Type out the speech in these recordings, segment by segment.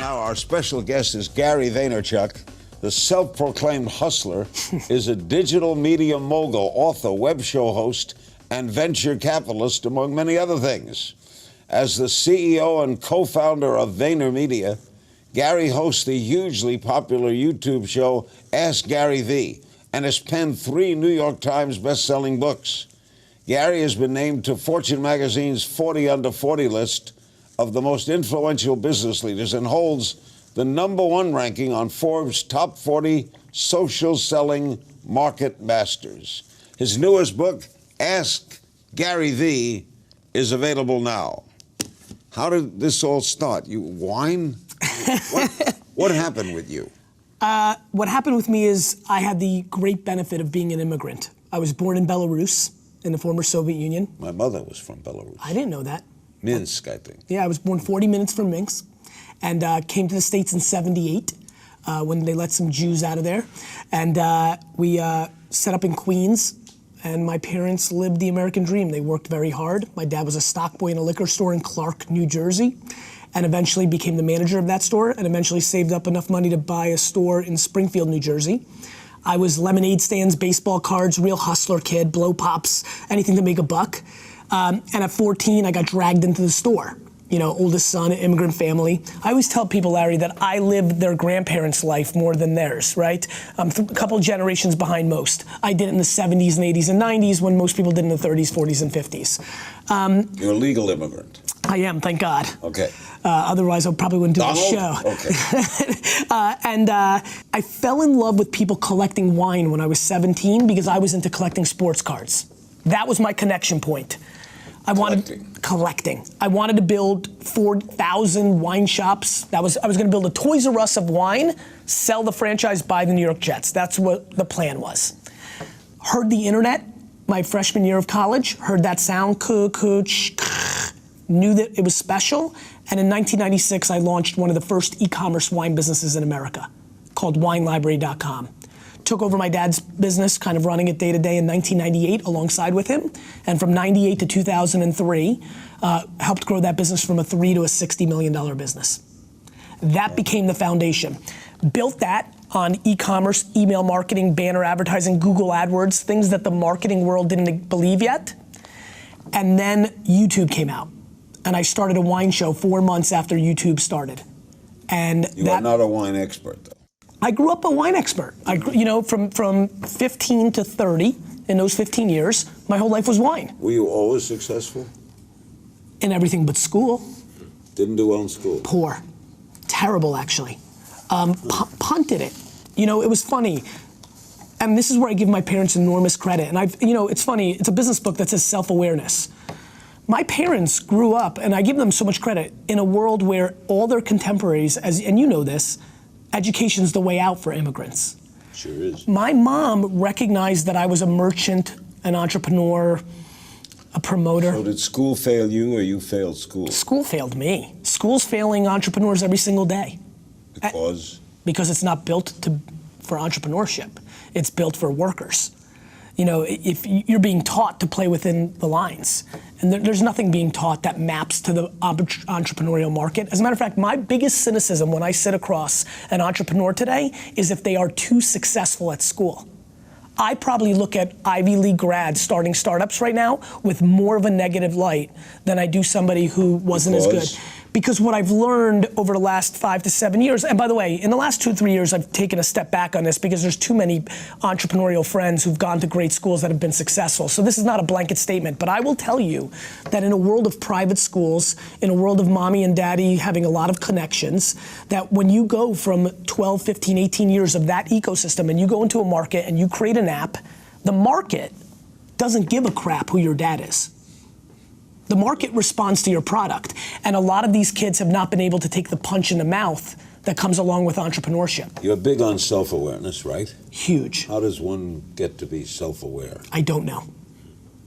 now our special guest is Gary Vaynerchuk. The self-proclaimed hustler is a digital media mogul, author, web show host, and venture capitalist, among many other things. As the CEO and co-founder of VaynerMedia, Gary hosts the hugely popular YouTube show Ask GaryVee and has penned 3 New York Times best-selling books. Gary has been named to Fortune magazine's 40 Under 40 list of the most influential business leaders and holds the #1 ranking on Forbes' top 40 social selling market masters. His newest book, Ask GaryVee, is available now. How did this all start? You wine? What happened with you? What happened with me is I had the great benefit of being an immigrant. I was born in Belarus, in the former Soviet Union. My mother was from Belarus. I didn't know that. Minsk, I think. Yeah, I was born 40 minutes from Minsk and came to the States in '78 when they let some Jews out of there. And we set up in Queens, and my parents lived the American dream. They worked very hard. My dad was a stock boy in a liquor store in Clark, New Jersey, and eventually became the manager of that store, and eventually saved up enough money to buy a store in Springfield, New Jersey. I was lemonade stands, baseball cards, real hustler kid, blow pops, anything to make a buck. And at 14, I got dragged into the store. You know, oldest son, immigrant family. I always tell people, Larry, that I lived their grandparents' life more than theirs, right? A couple generations behind most. I did it in the 70s and 80s and 90s when most people did in the 30s, 40s, and 50s. You're a legal immigrant. I am, thank God. Okay. Otherwise, I probably wouldn't do the show. Okay. I fell in love with people collecting wine when I was 17 because I was into collecting sports cards. That was my connection point. I wanted collecting. I wanted to build 4,000 wine shops. I was going to build a Toys R Us of wine, sell the franchise, buy the New York Jets. That's what the plan was. Heard the internet my freshman year of college. Heard that sound, knew that it was special. And in 1996, I launched one of the first e-commerce wine businesses in America called WineLibrary.com. Took over my dad's business, kind of running it day to day in 1998 alongside with him. And from 98 to 2003, helped grow that business from a $3 to a $60 million business. That became the foundation. Built that on e-commerce, email marketing, banner advertising, Google AdWords, things that the marketing world didn't believe yet. And then YouTube came out. And I started a wine show 4 months after YouTube started. And you are not a wine expert, though. I grew up a wine expert. You know, from 15 to 30, in those 15 years, my whole life was wine. Were you always successful? In everything but school. Didn't do well in school? Poor. Terrible, actually. Punted it. You know, it was funny. And this is where I give my parents enormous credit. And you know, it's funny, it's a business book that says self-awareness. My parents grew up, and I give them so much credit, in a world where all their contemporaries, and you know this, education's the way out for immigrants. Sure is. My mom recognized that I was a merchant, an entrepreneur, a promoter. So did school fail you, or you failed school? School failed me. School's failing entrepreneurs every single day. Because? Because it's not built for entrepreneurship. It's built for workers. You know, if you're being taught to play within the lines, and there's nothing being taught that maps to the entrepreneurial market. As a matter of fact, my biggest cynicism when I sit across an entrepreneur today is if they are too successful at school. I probably look at Ivy League grads starting startups right now with more of a negative light than I do somebody who wasn't as good. Because what I've learned over the last 5 to 7 years, and by the way, in the last 2 or 3 years, I've taken a step back on this because there's too many entrepreneurial friends who've gone to great schools that have been successful. So this is not a blanket statement, but I will tell you that in a world of private schools, in a world of mommy and daddy having a lot of connections, that when you go from 12, 15, 18 years of that ecosystem and you go into a market and you create an app, the market doesn't give a crap who your dad is. The market responds to your product. And a lot of these kids have not been able to take the punch in the mouth that comes along with entrepreneurship. You're big on self-awareness, right? Huge. How does one get to be self-aware? I don't know.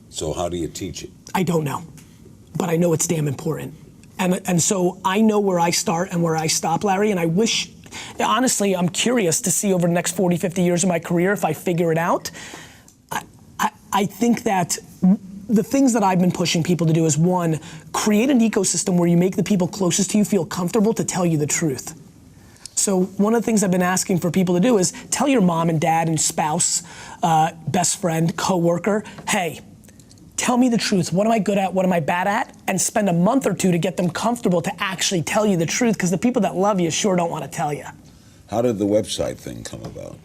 So how do you teach it? I don't know. But I know it's damn important. And so I know where I start and where I stop, Larry, and I wish, honestly, I'm curious to see over the next 40, 50 years of my career if I figure it out. I think that the things that I've been pushing people to do is, one, create an ecosystem where you make the people closest to you feel comfortable to tell you the truth. So one of the things I've been asking for people to do is tell your mom and dad and spouse, best friend, coworker, hey, tell me the truth. What am I good at? What am I bad at? And spend a month or two to get them comfortable to actually tell you the truth, because the people that love you sure don't want to tell you. How did the website thing come about?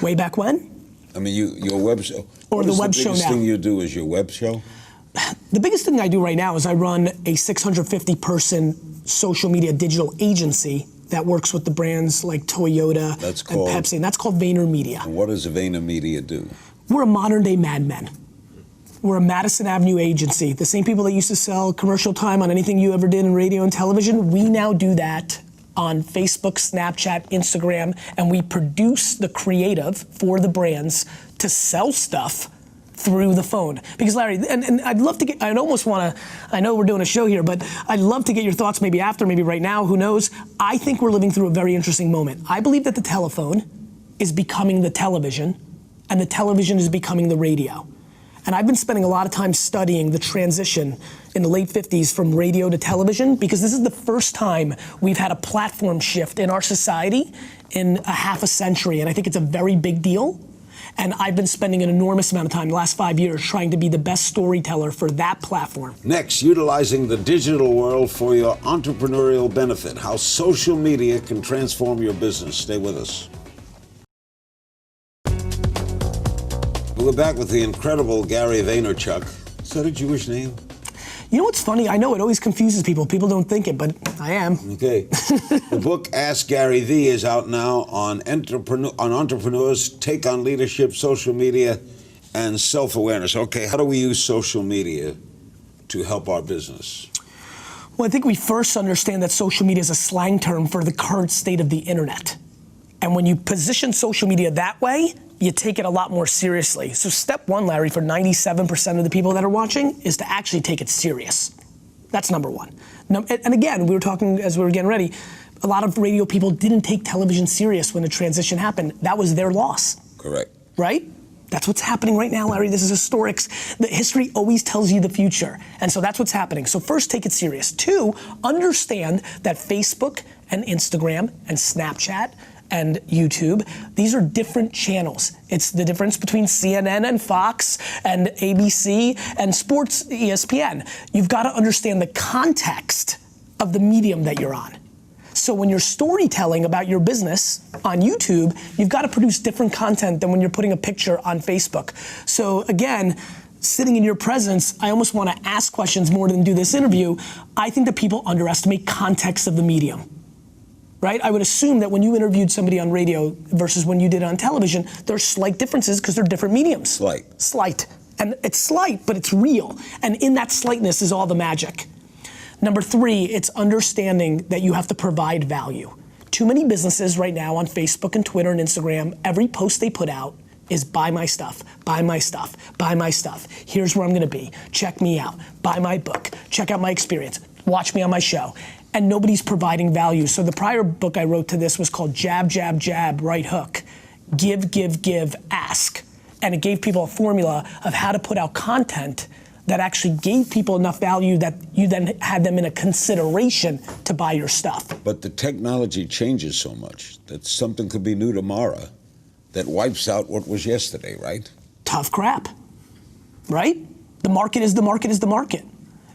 Way back when? I mean, your web show. Or the web show now. The biggest thing you do is your web show? The biggest thing I do right now is I run a 650-person social media digital agency that works with the brands like Toyota and Pepsi, and that's called Vaynermedia. And what does Vaynermedia do? We're a modern-day Mad Men. We're a Madison Avenue agency. The same people that used to sell commercial time on anything you ever did in radio and television, we now do that on Facebook, Snapchat, Instagram, and we produce the creative for the brands to sell stuff through the phone. Because Larry, and I'd love to get, I'd almost want to, I know we're doing a show here, but I'd love to get your thoughts maybe after, maybe right now, who knows. I think we're living through a very interesting moment. I believe that the telephone is becoming the television, and the television is becoming the radio. And I've been spending a lot of time studying the transition in the late 50s from radio to television, because this is the first time we've had a platform shift in our society in a half a century, and I think it's a very big deal. And I've been spending an enormous amount of time, the last 5 years, trying to be the best storyteller for that platform. Next, utilizing the digital world for your entrepreneurial benefit, how social media can transform your business. Stay with us. We're back with the incredible Gary Vaynerchuk. Is that a Jewish name? You know what's funny? I know it always confuses people. People don't think it, but I am. Okay. The book Ask Gary V is out now on entrepreneurs' take on leadership, social media, and self-awareness. Okay, how do we use social media to help our business? Well, I think we first understand that social media is a slang term for the current state of the internet. And when you position social media that way, you take it a lot more seriously. So step one, Larry, for 97% of the people that are watching is to actually take it serious. That's number one. And again, we were talking as we were getting ready, a lot of radio people didn't take television serious when the transition happened. That was their loss. Correct. Right? That's what's happening right now, Larry. This is historic. The history always tells you the future. And so that's what's happening. So first, take it serious. Two, understand that Facebook and Instagram and Snapchat and YouTube, these are different channels. It's the difference between CNN and Fox and ABC and sports ESPN. You've got to understand the context of the medium that you're on. So when you're storytelling about your business on YouTube, you've got to produce different content than when you're putting a picture on Facebook. So again, sitting in your presence, I almost want to ask questions more than do this interview. I think that people underestimate context of the medium. Right? I would assume that when you interviewed somebody on radio versus when you did it on television, there's slight differences because they're different mediums. Slight. And it's slight, but it's real. And in that slightness is all the magic. Number three, it's understanding that you have to provide value. Too many businesses right now on Facebook and Twitter and Instagram, every post they put out is buy my stuff, buy my stuff, buy my stuff. Here's where I'm gonna be. Check me out. Buy my book. Check out my experience. Watch me on my show. And nobody's providing value. So the prior book I wrote to this was called Jab, Jab, Jab, Right Hook. Give, give, give, ask. And it gave people a formula of how to put out content that actually gave people enough value that you then had them in a consideration to buy your stuff. But the technology changes so much that something could be new tomorrow that wipes out what was yesterday, right? Tough crap, right? The market is the market is the market.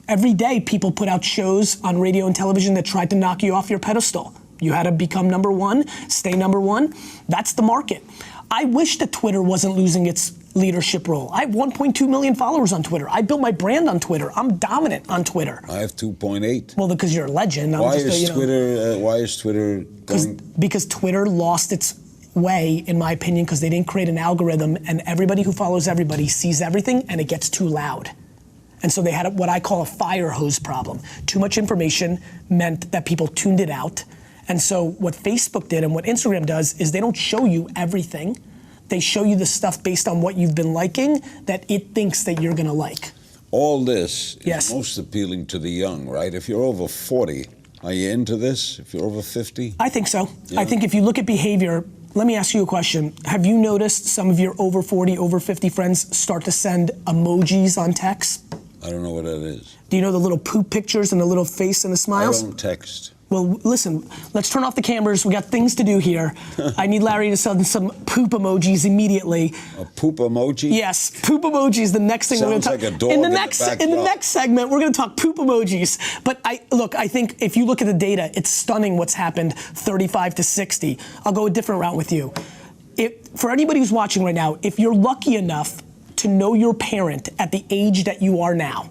Every day, people put out shows on radio and television that tried to knock you off your pedestal. You had to become number one, stay number one. That's the market. I wish that Twitter wasn't losing its leadership role. I have 1.2 million followers on Twitter. I built my brand on Twitter. I'm dominant on Twitter. I have 2.8. Well, because you're a legend. Why is Twitter going? Because Twitter lost its way, in my opinion, because they didn't create an algorithm, and everybody who follows everybody sees everything, and it gets too loud. And so they had what I call a fire hose problem. Too much information meant that people tuned it out. And so what Facebook did and what Instagram does is they don't show you everything. They show you the stuff based on what you've been liking that it thinks that you're gonna like. All this is most appealing to the young, right? If you're over 40, are you into this? If you're over 50? I think so. Yeah. I think if you look at behavior, let me ask you a question. Have you noticed some of your over 40, over 50 friends start to send emojis on text? I don't know what that is. Do you know the little poop pictures and the little face and the smiles? I don't text. Well, listen, let's turn off the cameras. We got things to do here. I need Larry to send some poop emojis immediately. A poop emoji? Yes, poop emoji is the next thing we're going to talk. Sounds like a dog in the next segment, we're going to talk poop emojis. But I think if you look at the data, it's stunning what's happened 35 to 60. I'll go a different route with you. For anybody who's watching right now, if you're lucky enough to know your parent at the age that you are now,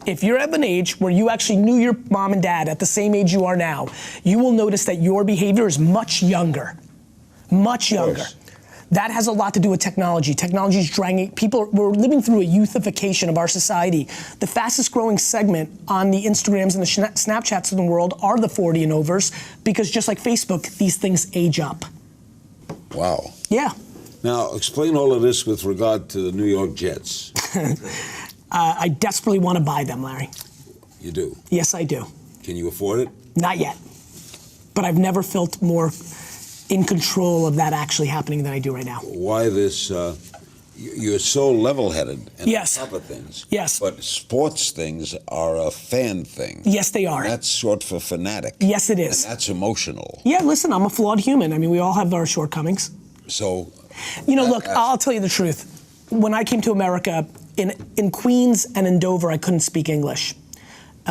if you're of an age where you actually knew your mom and dad at the same age you are now, you will notice that your behavior is much younger. Much younger. That has a lot to do with technology. Technology is dragging people. We're living through a youthification of our society. The fastest growing segment on the Instagrams and the Snapchats of the world are the 40 and overs, because just like Facebook, these things age up. Wow. Yeah. Now, explain all of this with regard to the New York Jets. I desperately want to buy them, Larry. You do? Yes, I do. Can you afford it? Not yet. But I've never felt more in control of that actually happening than I do right now. Why this? You're so level-headed and yes. on top of things. Yes. But sports things are a fan thing. Yes, they are. And that's short for fanatic. Yes, it is. And that's emotional. Yeah, listen, I'm a flawed human. I mean, we all have our shortcomings. So, you know, look, I'll tell you the truth. When I came to America, in Queens and in Dover, I couldn't speak English.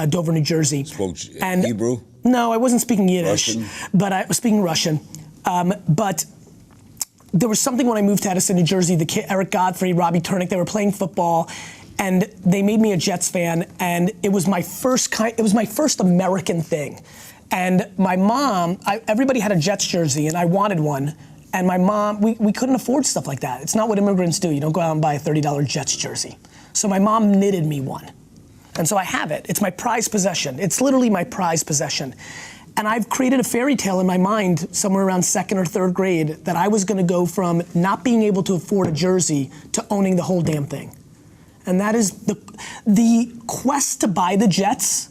Dover, New Jersey. Spoke Hebrew? No, I wasn't speaking Yiddish. Russian? But I was speaking Russian. But there was something when I moved to Edison, New Jersey, the kid, Eric Godfrey, Robbie Turnick, they were playing football, and they made me a Jets fan, and it was my first American thing. And my mom, everybody had a Jets jersey, and I wanted one. And my mom, we couldn't afford stuff like that. It's not what immigrants do. You don't go out and buy a $30 Jets jersey. So my mom knitted me one. And so I have it. It's my prized possession. It's literally my prized possession. And I've created a fairy tale in my mind somewhere around second or third grade that I was gonna go from not being able to afford a jersey to owning the whole damn thing. And that is the quest to buy the Jets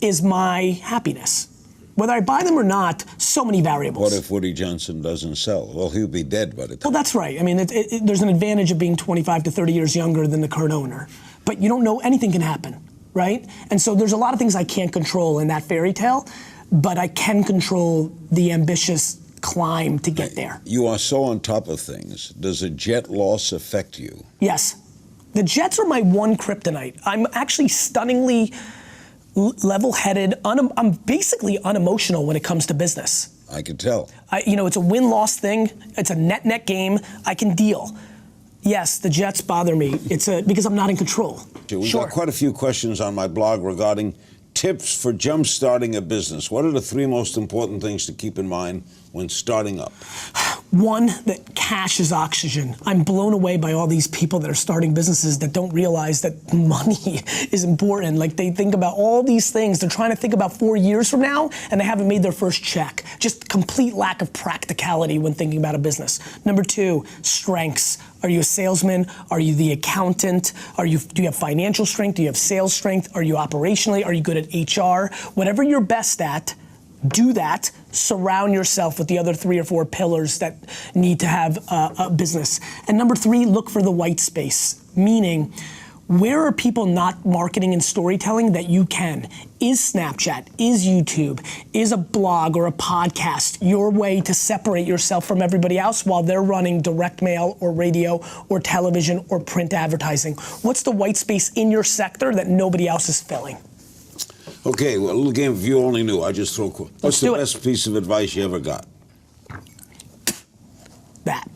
is my happiness. Whether I buy them or not, so many variables. What if Woody Johnson doesn't sell? Well, he'll be dead by the time. Well, that's right. I mean, there's an advantage of being 25 to 30 years younger than the current owner. But you don't know, anything can happen, right? And so there's a lot of things I can't control in that fairy tale, but I can control the ambitious climb to get there. You are so on top of things. Does a Jet loss affect you? Yes. The Jets are my one kryptonite. I'm actually stunningly level-headed. I'm basically unemotional when it comes to business. I can tell. It's a win-loss thing. It's a net game. I can deal. Yes, the Jets bother me. It's because I'm not in control. We've got quite a few questions on my blog regarding tips for jump-starting a business. What are the three most important things to keep in mind when starting up? One, that cash is oxygen. I'm blown away by all these people that are starting businesses that don't realize that money is important. Like, they think about all these things. They're trying to think about 4 years from now, and they haven't made their first check. Just complete lack of practicality when thinking about a business. Number two, strengths. Are you a salesman? Are you the accountant? Do you have financial strength? Do you have sales strength? Are you operationally? Are you good at HR? Whatever you're best at, do that. Surround yourself with the other 3 or 4 pillars that need to have a business. And number 3, look for the white space, meaning, where are people not marketing and storytelling that you can? Is Snapchat, is YouTube, is a blog or a podcast your way to separate yourself from everybody else while they're running direct mail or radio or television or print advertising? What's the white space in your sector that nobody else is filling? Okay, well, a little game if you only knew. I just throw. What's the best piece of advice you ever got? That.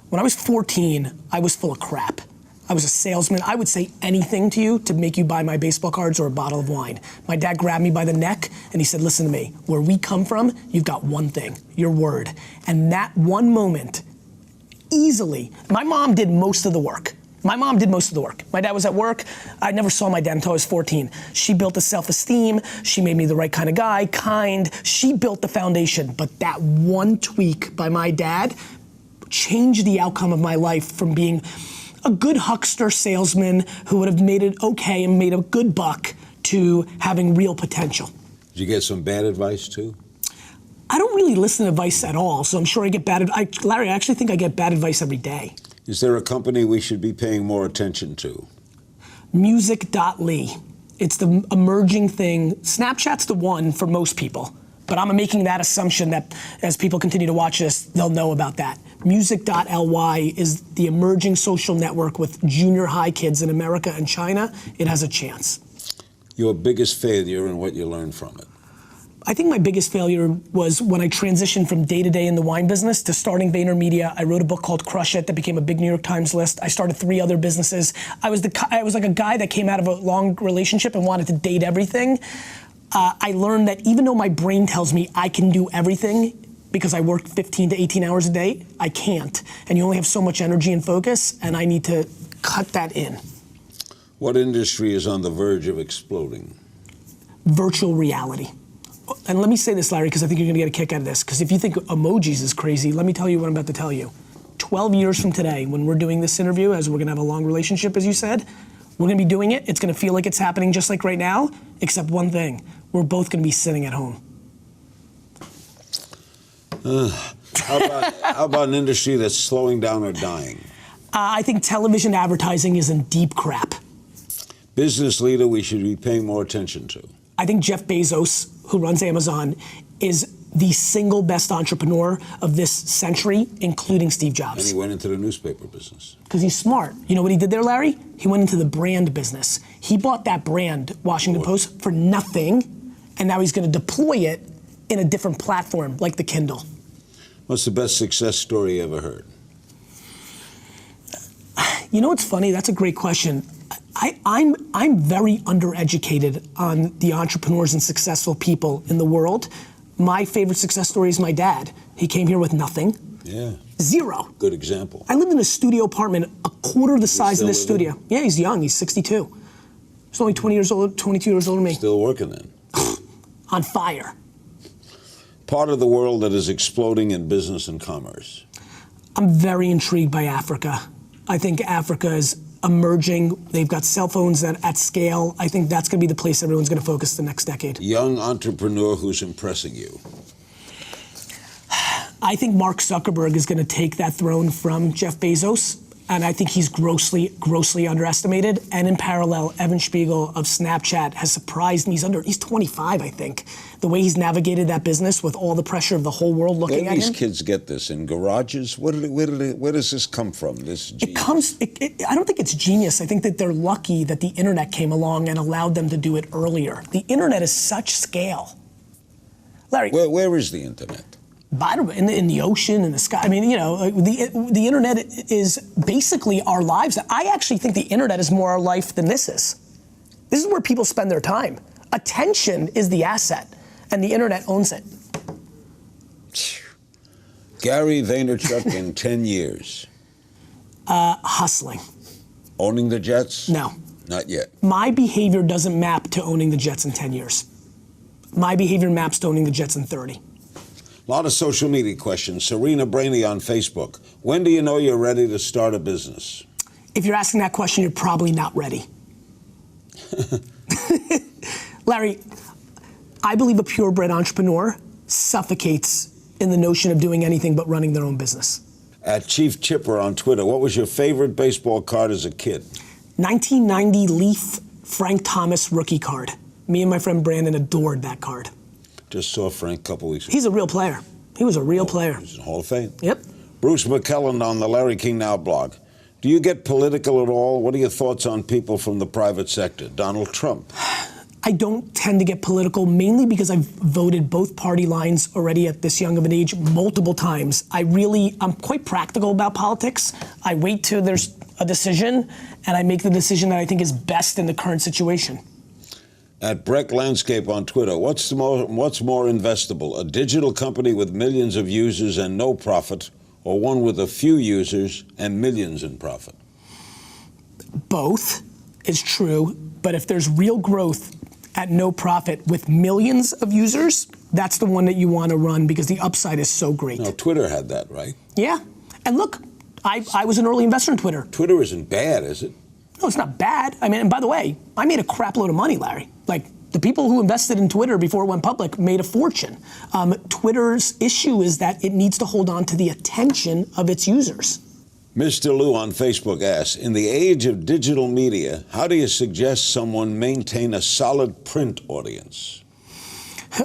When I was 14, I was full of crap. I was a salesman. I would say anything to you to make you buy my baseball cards or a bottle of wine. My dad grabbed me by the neck and he said, listen to me, where we come from, you've got one thing, your word. And that one moment, easily, my mom did most of the work. My dad was at work. I never saw my dad until I was 14. She built a self-esteem. She made me the right kind of guy, kind. She built the foundation. But that one tweak by my dad changed the outcome of my life from being a good huckster salesman who would have made it okay and made a good buck to having real potential. Did you get some bad advice too? I don't really listen to advice at all, so I'm sure I get bad advice. Larry, I actually think I get bad advice every day. Is there a company we should be paying more attention to? Music.ly. It's the emerging thing. Snapchat's the one for most people. But I'm making that assumption that as people continue to watch this, they'll know about that. Music.ly is the emerging social network with junior high kids in America and China. It has a chance. Your biggest failure and what you learned from it? I think my biggest failure was when I transitioned from day-to-day in the wine business to starting VaynerMedia. I wrote a book called Crush It that became a big New York Times list. I started 3 other businesses. I was like a guy that came out of a long relationship and wanted to date everything. I learned that even though my brain tells me I can do everything because I work 15 to 18 hours a day, I can't. And you only have so much energy and focus, and I need to cut that in. What industry is on the verge of exploding? Virtual reality. And let me say this, Larry, because I think you're gonna get a kick out of this, because if you think emojis is crazy, let me tell you what I'm about to tell you. 12 years from today, when we're doing this interview, as we're gonna have a long relationship, as you said, we're gonna be doing it, it's gonna feel like it's happening just like right now, except one thing, we're both gonna be sitting at home. How about an industry that's slowing down or dying? I think television advertising is in deep crap. Business leader we should be paying more attention to? I think Jeff Bezos, who runs Amazon, is the single best entrepreneur of this century, including Steve Jobs. And he went into the newspaper business. Because he's smart. You know what he did there, Larry? He went into the brand business. He bought that brand, Washington Post, for nothing, and now he's gonna deploy it in a different platform, like the Kindle. What's the best success story you ever heard? You know what's funny? That's a great question. I'm very undereducated on the entrepreneurs and successful people in the world. My favorite success story is my dad. He came here with nothing. Yeah. Zero. Good example. I lived in a studio apartment a quarter the size of this studio. Yeah, he's young, he's 62. He's only 20 years old, 22 years older than me. Still working then. On fire. Part of the world that is exploding in business and commerce. I'm very intrigued by Africa. I think Africa is emerging. They've got cell phones at scale. I think that's going to be the place everyone's going to focus the next decade. Young entrepreneur who's impressing you? I think Mark Zuckerberg is going to take that throne from Jeff Bezos, and I think he's grossly underestimated. And in parallel, Evan Spiegel of Snapchat has surprised me. He's 25, I think. The way he's navigated that business with all the pressure of the whole world looking at him. Where do these kids get this? In garages? Where does this come from? This genius? I don't think it's genius. I think that they're lucky that the internet came along and allowed them to do it earlier. The internet is such scale. Larry. Where is the internet? In the ocean, in the sky. I mean, you know, the internet is basically our lives. I actually think the internet is more our life than this is. This is where people spend their time. Attention is the asset, and the internet owns it. Gary Vaynerchuk in 10 years. Hustling. Owning the Jets? No. Not yet. My behavior doesn't map to owning the Jets in 10 years. My behavior maps to owning the Jets in 30. A lot of social media questions. Serena Brainey on Facebook. When do you know you're ready to start a business? If you're asking that question, you're probably not ready. Larry, I believe a purebred entrepreneur suffocates in the notion of doing anything but running their own business. At Chief Chipper on Twitter, what was your favorite baseball card as a kid? 1990 Leaf Frank Thomas rookie card. Me and my friend Brandon adored that card. Just saw Frank a couple weeks ago. He's a real player. He was a real player. He's in the Hall of Fame. Yep. Bruce McKellan on the Larry King Now blog. Do you get political at all? What are your thoughts on people from the private sector? Donald Trump. I don't tend to get political, mainly because I've voted both party lines already at this young of an age multiple times. I'm quite practical about politics. I wait till there's a decision, and I make the decision that I think is best in the current situation. At Breck Landscape on Twitter, what's more investable? A digital company with millions of users and no profit, or one with a few users and millions in profit? Both is true, but if there's real growth at no profit with millions of users, that's the one that you want to run because the upside is so great. Now, Twitter had that, right? Yeah, and look, I was an early investor in Twitter. Twitter isn't bad, is it? No, it's not bad. I mean, and by the way, I made a crap load of money, Larry. Like, the people who invested in Twitter before it went public made a fortune. Twitter's issue is that it needs to hold on to the attention of its users. Mr. Lou on Facebook asks, in the age of digital media, how do you suggest someone maintain a solid print audience?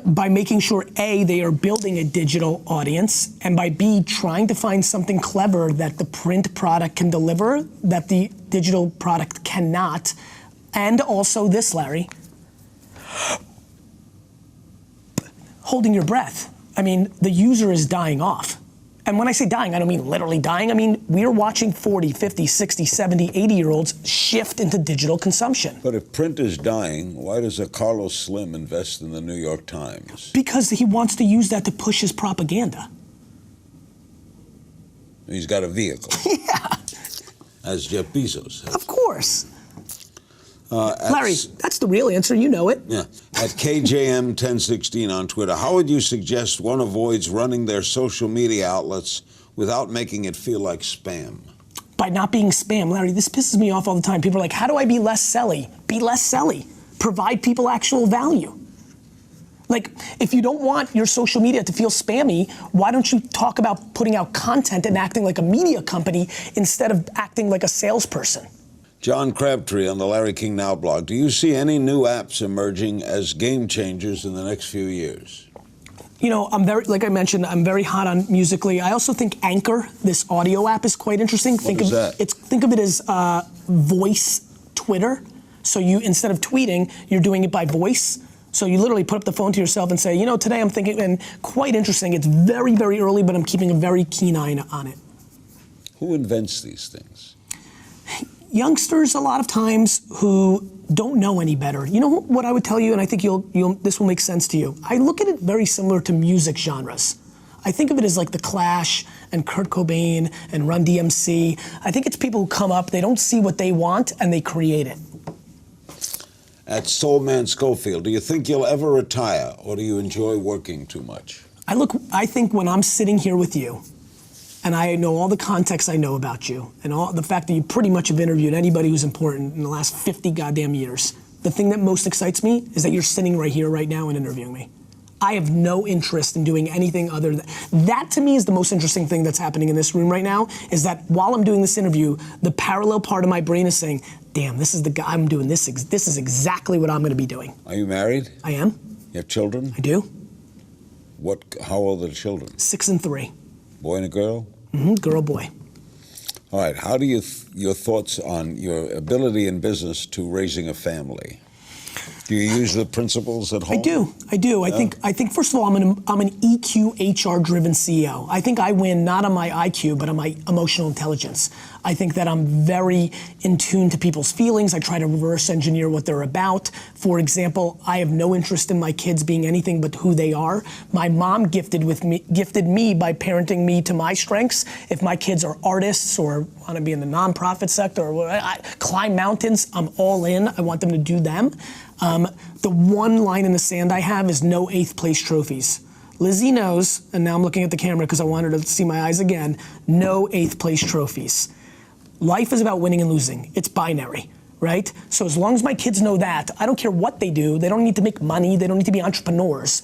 By making sure, A, they are building a digital audience, and by B, trying to find something clever that the print product can deliver that the digital product cannot. And also this, Larry, holding your breath. I mean, the user is dying off. And when I say dying, I don't mean literally dying. I mean, we're watching 40, 50, 60, 70, 80-year-olds shift into digital consumption. But if print is dying, why does a Carlos Slim invest in the New York Times? Because he wants to use that to push his propaganda. He's got a vehicle. Yeah. As Jeff Bezos has. Of course. Larry, that's the real answer. You know it. Yeah. At KJM1016 on Twitter, how would you suggest one avoids running their social media outlets without making it feel like spam? By not being spam. Larry, this pisses me off all the time. People are like, how do I be less selly? Be less selly. Provide people actual value. Like, if you don't want your social media to feel spammy, why don't you talk about putting out content and acting like a media company instead of acting like a salesperson? John Crabtree on the Larry King Now blog. Do you see any new apps emerging as game changers in the next few years? You know, like I mentioned, I'm very hot on Musical.ly. I also think Anchor, this audio app, is quite interesting. What is that? Think of it as voice Twitter. So you, instead of tweeting, you're doing it by voice. So you literally put up the phone to yourself and say, you know, today I'm thinking, and quite interesting. It's very, very early, but I'm keeping a very keen eye on it. Who invents these things? Youngsters, a lot of times, who don't know any better. You know what I would tell you, and I think this will make sense to you. I look at it very similar to music genres. I think of it as like The Clash and Kurt Cobain and Run DMC. I think it's people who come up, they don't see what they want, and they create it. At Soulman Schofield, do you think you'll ever retire, or do you enjoy working too much? I think when I'm sitting here with you, and I know all the context I know about you, and all the fact that you pretty much have interviewed anybody who's important in the last 50 goddamn years, the thing that most excites me is that you're sitting right here, right now, and interviewing me. I have no interest in doing anything other than that. To me is the most interesting thing that's happening in this room right now, is that while I'm doing this interview, the parallel part of my brain is saying, damn, this is the guy I'm doing this. This is exactly what I'm going to be doing. Are you married? I am. You have children? I do. How old are the children? 6 and 3. Boy and a girl? Mm-hmm, girl, boy. All right, how do your thoughts on your ability in business to raising a family? Do you use the principles at home? I do. Yeah. I think first of all, I'm an EQ, HR-driven CEO. I think I win not on my IQ, but on my emotional intelligence. I think that I'm very in tune to people's feelings. I try to reverse engineer what they're about. For example, I have no interest in my kids being anything but who they are. My mom gifted me by parenting me to my strengths. If my kids are artists or want to be in the nonprofit sector or climb mountains, I'm all in. I want them to do them. The one line in the sand I have is no 8th place trophies. Lizzie knows, and now I'm looking at the camera because I want her to see my eyes again, no 8th place trophies. Life is about winning and losing. It's binary, right? So as long as my kids know that, I don't care what they do. They don't need to make money. They don't need to be entrepreneurs.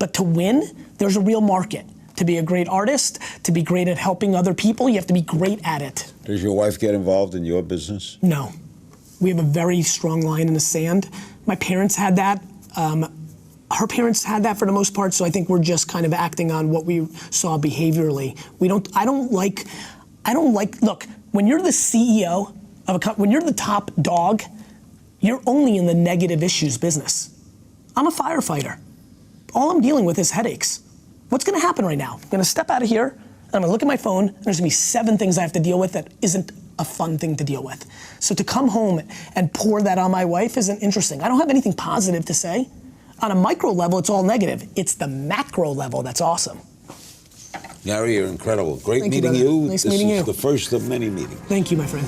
But to win, there's a real market. To be a great artist, to be great at helping other people, you have to be great at it. Does your wife get involved in your business? No. We have a very strong line in the sand. My parents had that. Her parents had that for the most part, so I think we're just kind of acting on what we saw behaviorally. I don't like, look, when you're the CEO of a company, when you're the top dog, you're only in the negative issues business. I'm a firefighter. All I'm dealing with is headaches. What's gonna happen right now? I'm gonna step out of here, and I'm gonna look at my phone, and there's gonna be 7 things I have to deal with that isn't a fun thing to deal with. So to come home and pour that on my wife isn't interesting. I don't have anything positive to say. On a micro level, it's all negative. It's the macro level that's awesome. Gary, you're incredible. Great meeting you. Nice meeting you. This is the first of many meetings. Thank you, my friend.